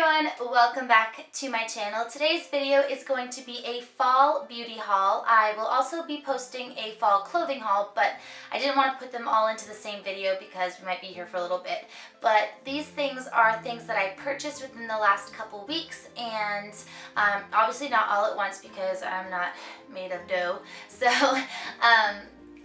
everyone, welcome back to my channel. Today's video is going to be a fall beauty haul. I will also be posting a fall clothing haul, but I didn't want to put them all into the same video because we might be here for a little bit. But these things are things that I purchased within the last couple weeks, and obviously not all at once because I'm not made of dough. So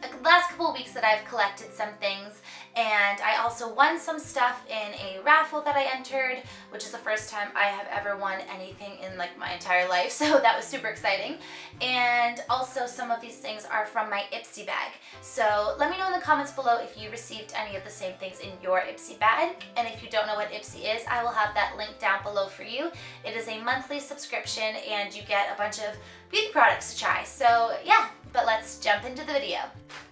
the last couple of weeks that I've collected some things, and I also won some stuff in a raffle that I entered, which is the first time I have ever won anything in like my entire life, so that was super exciting. And also some of these things are from my Ipsy bag. So let me know in the comments below if you received any of the same things in your Ipsy bag, and if you don't know what Ipsy is, I will have that link down below for you. It is a monthly subscription and you get a bunch of beauty products to try. So yeah, but let's jump into the video.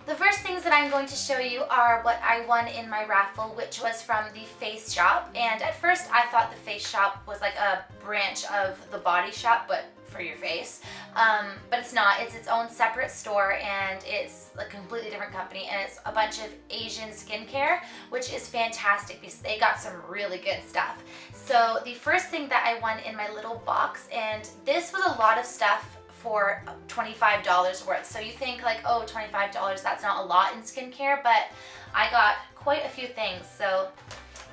The first things that I'm going to show you are what I won in my raffle, which was from the Face Shop. And at first I thought the Face Shop was like a branch of the Body Shop, but for your face. But it's not. It's its own separate store, and it's a completely different company, and it's a bunch of Asian skincare, which is fantastic because they got some really good stuff. So the first thing that I won in my little box, and this was a lot of stuff for $25 worth. So you think like, oh, $25, that's not a lot in skincare, but I got quite a few things. So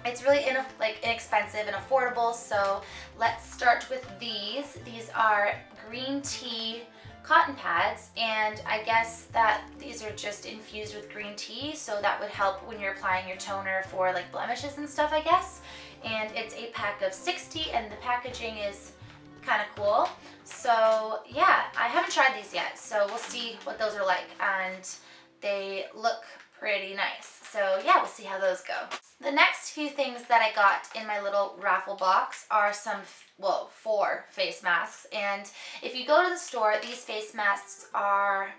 it's really inexpensive and affordable. So let's start with these. These are green tea cotton pads, and I guess that these are just infused with green tea, so that would help when you're applying your toner for like blemishes and stuff, I guess. And it's a pack of 60, and the packaging is kind of cool. So yeah, I haven't tried these yet, so we'll see what those are like, and they look pretty nice. So yeah, we'll see how those go. The next few things that I got in my little raffle box are some, well, 4 face masks. And if you go to the store, these face masks are,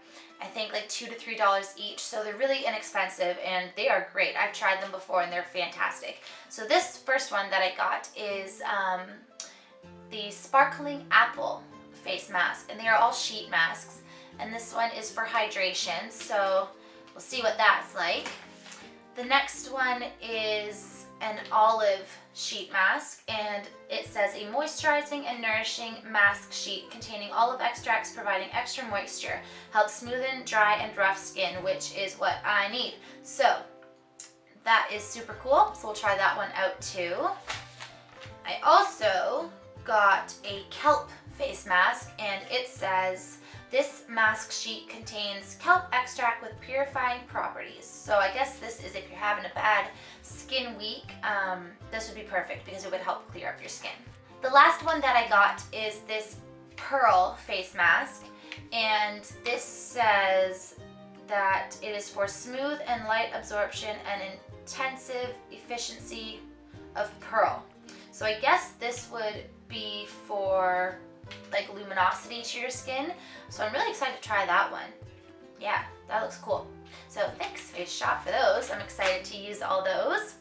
I think, like $2 to $3 each, so they're really inexpensive and they are great. I've tried them before and they're fantastic. So this first one that I got is the Sparkling Apple face mask, and they are all sheet masks, and this one is for hydration, so we'll see what that's like. The next one is an olive sheet mask, and it says a moisturizing and nourishing mask sheet containing olive extracts providing extra moisture, helps smoothen dry and rough skin, which is what I need. So that is super cool, so we'll try that one out too. I also got a kelp face mask, and it says this mask sheet contains kelp extract with purifying properties. So I guess this is if you're having a bad skin week, this would be perfect because it would help clear up your skin. The last one that I got is this pearl face mask, and this says that it is for smooth and light absorption and intensive efficiency of pearl. So I guess this would be for like luminosity to your skin. So I'm really excited to try that one. Yeah, that looks cool. So thanks Face Shop for those. I'm excited to use all those.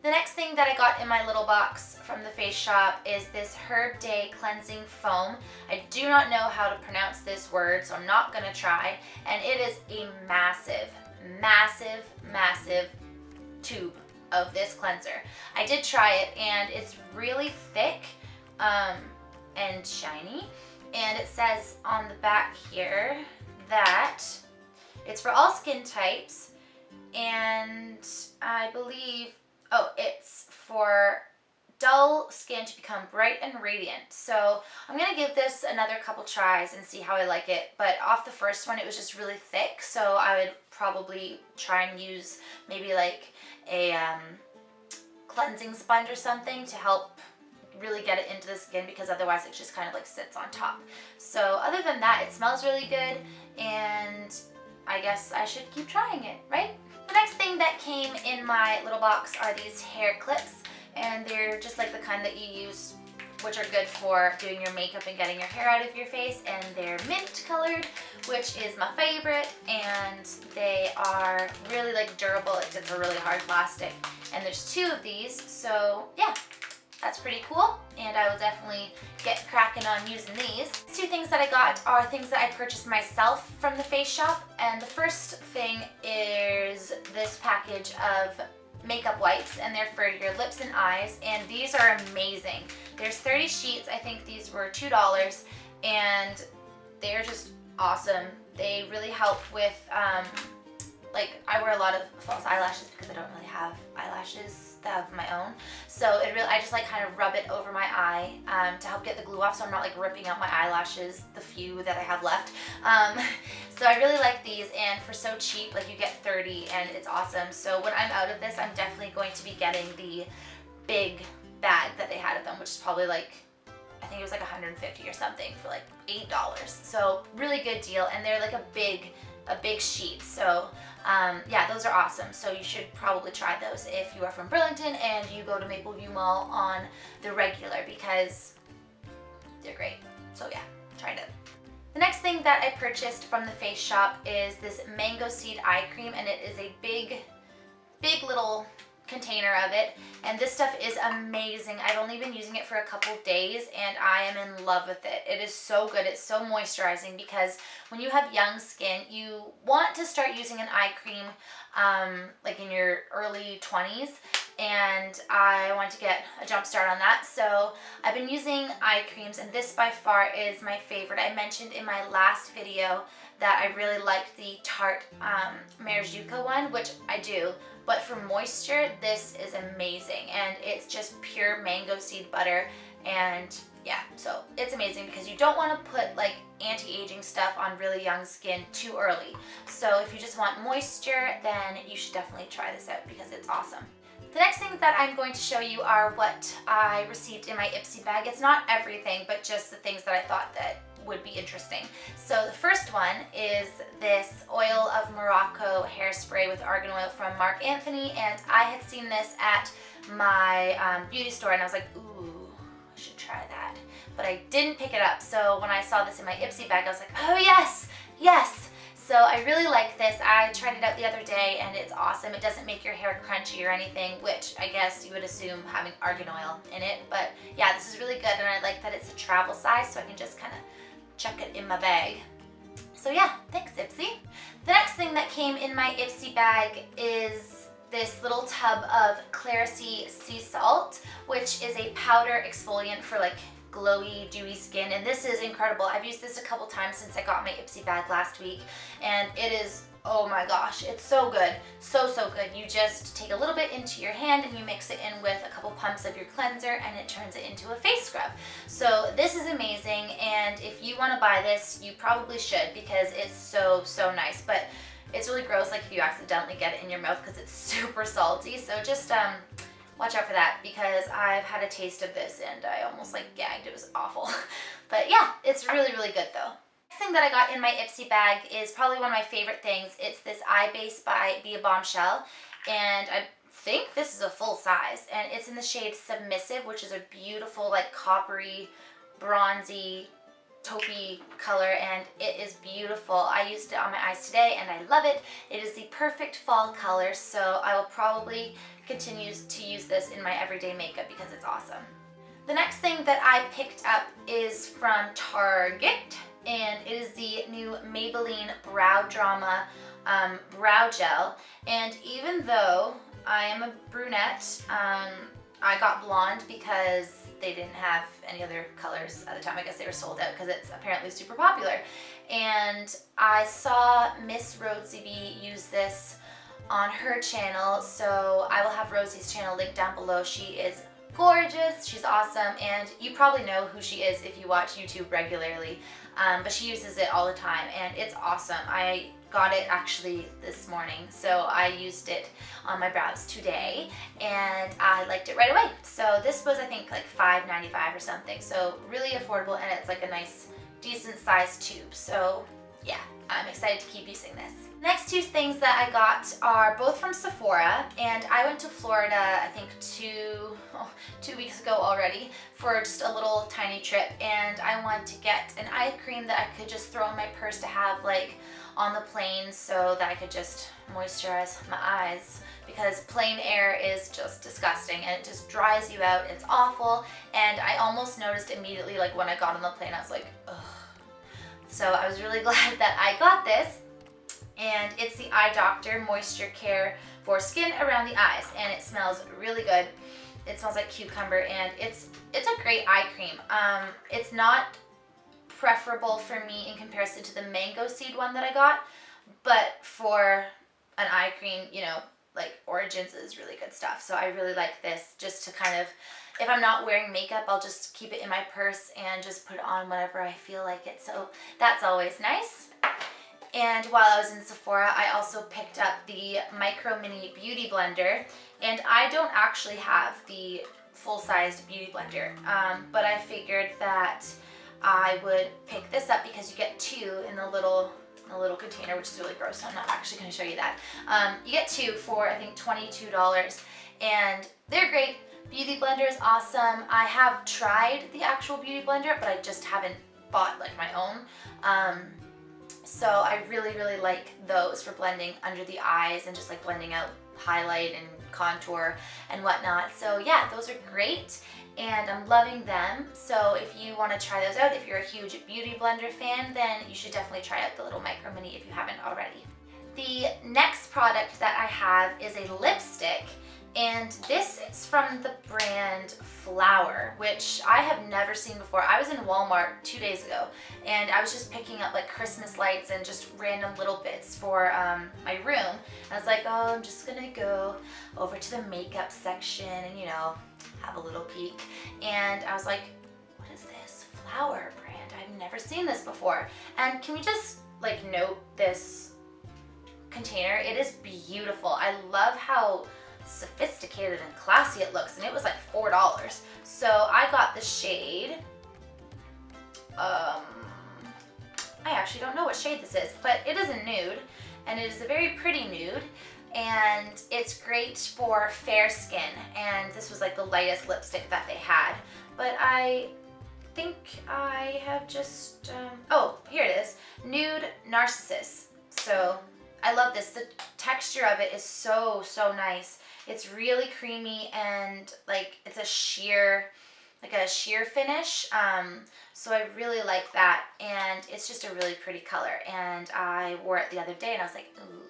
The next thing that I got in my little box from the Face Shop is this Herb Day Cleansing Foam. I do not know how to pronounce this word, so I'm not gonna try. And it is a massive, massive, massive tube of this cleanser. I did try it, and it's really thick and shiny, and it says on the back here that it's for all skin types, and I believe, oh, it's for dull skin to become bright and radiant. So I'm gonna give this another couple tries and see how I like it, but off the first one it was just really thick, so I would probably try and use maybe like a cleansing sponge or something to help really get it into the skin, because otherwise it just kind of like sits on top. So other than that, it smells really good, and I guess I should keep trying it, right? The next thing that came in my little box are these hair clips, and they're just like the kind that you use, which are good for doing your makeup and getting your hair out of your face, and they're mint colored, which is my favorite, and they are really like durable. It's a really hard plastic, and there's 2 of these, so yeah, that's pretty cool, and I will definitely get cracking on using these. The 2 things that I got are things that I purchased myself from the Face Shop, and the first thing is this package of makeup wipes, and they're for your lips and eyes, and these are amazing. There's 30 sheets. I think these were $2, and they're just awesome. They really help with, like, I wear a lot of false eyelashes because I don't really have eyelashes of my own. So I just like kind of rub it over my eye to help get the glue off, so I'm not like ripping out my eyelashes, the few that I have left. So I really like these, and for so cheap, like you get 30 and it's awesome. So when I'm out of this, I'm definitely going to be getting the big bag that they had of them, which is probably like, I think it was like 150 or something for like $8. So really good deal, and they're like a big sheet. So yeah, those are awesome. So you should probably try those if you are from Burlington and you go to Mapleview Mall on the regular, because they're great. So yeah, try it out. The next thing that I purchased from the Face Shop is this Mango Seed Eye Cream, and it is a big little container of it, and this stuff is amazing. I've only been using it for a couple days and I am in love with it. It is so good. It's so moisturizing, because when you have young skin, you want to start using an eye cream like in your early 20s, and I want to get a jump start on that. So I've been using eye creams, and this by far is my favorite. I mentioned in my last video that I really liked the Tarte Marajuka one, which I do. But for moisture, this is amazing, and it's just pure mango seed butter, and yeah, so it's amazing because you don't want to put like anti-aging stuff on really young skin too early. So if you just want moisture, then you should definitely try this out because it's awesome. The next thing that I'm going to show you are what I received in my Ipsy bag. It's not everything, but just the things that I thought that would be interesting. So the first one is this Oil of Morocco hairspray with argan oil from Marc Anthony, and I had seen this at my beauty store, and I was like, ooh, I should try that. But I didn't pick it up, so when I saw this in my Ipsy bag, I was like, oh yes, yes! So I really like this. I tried it out the other day and it's awesome. It doesn't make your hair crunchy or anything, which I guess you would assume having argan oil in it. But yeah, this is really good, and I like that it's a travel size, so I can just kind of chuck it in my bag. So yeah, thanks Ipsy. The next thing that came in my Ipsy bag is this little tub of Clarisy Sea Salt, which is a powder exfoliant for like glowy, dewy skin, and this is incredible. I've used this a couple times since I got my Ipsy bag last week, and it is, oh my gosh, it's so good. So good. You just take a little bit into your hand and you mix it in with a couple pumps of your cleanser, and it turns it into a face scrub. So this is amazing, and if you want to buy this, you probably should, because it's so nice. But it's really gross like if you accidentally get it in your mouth, because it's super salty. So just watch out for that, because I've had a taste of this and I almost like gagged. It was awful. But yeah, it's really good though. Next thing that I got in my Ipsy bag is probably one of my favorite things. It's this eye base by Be a Bombshell, and I think this is a full size, and it's in the shade Submissive, which is a beautiful like coppery, bronzy, taupey color, and it is beautiful. I used it on my eyes today and I love it. It is the perfect fall color, so I will probably continue to use this in my everyday makeup because it's awesome. The next thing that I picked up is from Target, and it is the new Maybelline Brow Drama Brow Gel. And even though I am a brunette, I got blonde because they didn't have any other colors at the time. I guess they were sold out because it's apparently super popular. And I saw Miss Rosy B use this on her channel, so I will have Rosie's channel linked down below. She is gorgeous, she's awesome, and you probably know who she is if you watch YouTube regularly, but she uses it all the time and it's awesome. I got it actually this morning, so I used it on my brows today and I liked it right away. So this was, I think, like $5.95 or something, so really affordable, and it's like a nice decent sized tube. So yeah, I'm excited to keep using this. Next two things that I got are both from Sephora, and I went to Florida, I think two weeks ago already, for just a little tiny trip, and I wanted to get an eye cream that I could just throw in my purse to have like on the plane so that I could just moisturize my eyes, because plain air is just disgusting and it just dries you out. It's awful, and I almost noticed immediately, like when I got on the plane, I was like, ugh. So I was really glad that I got this, and it's the Eye Doctor Moisture Care for skin around the eyes, and it smells really good. It smells like cucumber, and it's a a great eye cream. It's not preferable for me in comparison to the mango seed one that I got, but for an eye cream, you know, like Origins is really good stuff. So I really like this just to kind of, if I'm not wearing makeup, I'll just keep it in my purse and just put it on whenever I feel like it. So that's always nice. And while I was in Sephora, I also picked up the Micro Mini Beauty Blender. And I don't actually have the full-sized beauty blender, but I figured that I would pick this up because you get two in the little container, which is really gross, so I'm not actually going to show you that. You get two for, I think, $22, and they're great. Beauty blender is awesome. I have tried the actual beauty blender, but I just haven't bought like my own. So I really, really like those for blending under the eyes and just like blending out highlight and contour and whatnot. So yeah, those are great and I'm loving them. So if you want to try those out, if you're a huge beauty blender fan, then you should definitely try out the little Micro Mini if you haven't already. The next product that I have is a lipstick, and this is from the brand Flower, which I have never seen before. I was in Walmart 2 days ago and I was just picking up like Christmas lights and just random little bits for my room. I was like, oh, I'm just gonna go over to the makeup section and, you know, have a little peek. And I was like, what is this Flower brand? I've never seen this before. And can we just like note this container? It is beautiful. I love how sophisticated and classy it looks, and it was like $4. So I got the shade, I actually don't know what shade this is, but it is a nude, and it is a very pretty nude, and it's great for fair skin, and this was like the lightest lipstick that they had, but I think I have just, oh, here it is, Nude Narcissus. So I love this. The texture of it is so, so nice. It's really creamy and like it's a sheer finish. So I really like that, and it's just a really pretty color. And I wore it the other day and I was like, ooh,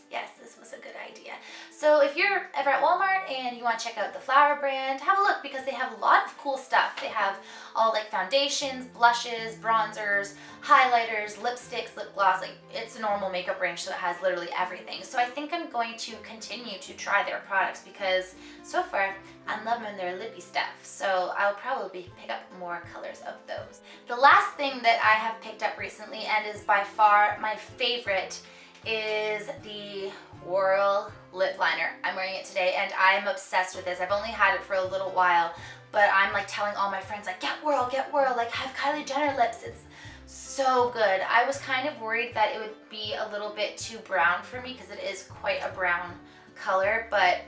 yes, this was a good idea. So if you're ever at Walmart and you want to check out the Flower brand, have a look because they have a lot of cool stuff. They have all like foundations, blushes, bronzers, highlighters, lipsticks, lip gloss. Like it's a normal makeup range, so it has literally everything. So I think I'm going to continue to try their products because so far I'm loving their lippy stuff. So I'll probably pick up more colors of those. The last thing that I have picked up recently, and is by far my favorite, is the Whirl lip liner. I'm wearing it today and I'm obsessed with this. I've only had it for a little while, but I'm like telling all my friends like, get Whirl, like have Kylie Jenner lips. It's so good. I was kind of worried that it would be a little bit too brown for me because it is quite a brown color, but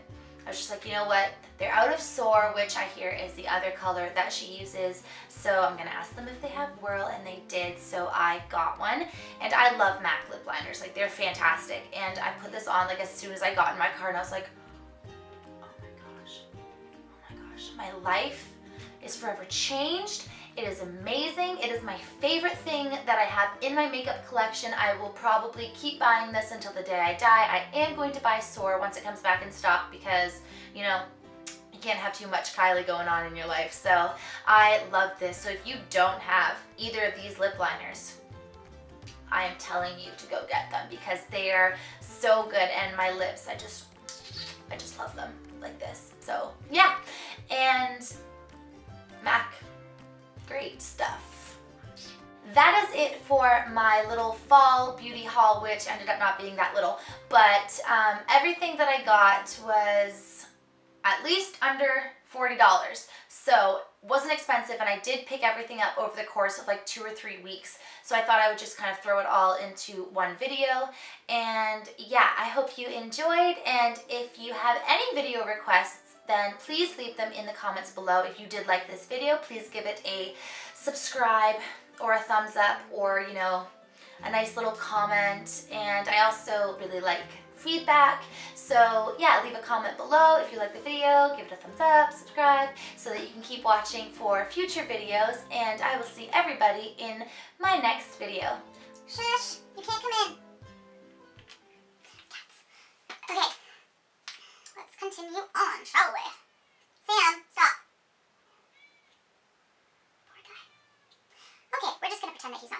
I was just like, you know what? They're out of Soar, which I hear is the other color that she uses. So I'm gonna ask them if they have Whirl, and they did, so I got one. And I love MAC lip liners, like they're fantastic. And I put this on like as soon as I got in my car and I was like, oh my gosh, my life is forever changed. It is amazing. It is my favorite thing that I have in my makeup collection. I will probably keep buying this until the day I die. I am going to buy Soar once it comes back in stock because, you know, you can't have too much Kylie going on in your life. So I love this. So if you don't have either of these lip liners, I am telling you to go get them because they are so good. And my lips, I just love them like this. So yeah, and MAC, great stuff. That is it for my little fall beauty haul, which ended up not being that little, but everything that I got was at least under $40. So it wasn't expensive, and I did pick everything up over the course of like 2 or 3 weeks. So I thought I would just kind of throw it all into one video. And yeah, I hope you enjoyed. And if you have any video requests, then please leave them in the comments below. If you did like this video, please give it a subscribe or a thumbs up, or, you know, a nice little comment. And I also really like feedback. So yeah, leave a comment below if you like the video, give it a thumbs up, subscribe, so that you can keep watching for future videos. And I will see everybody in my next video. Shush, you can't come in. Cats. Okay, let's continue on, shall we? Sam, stop. pretend that he's not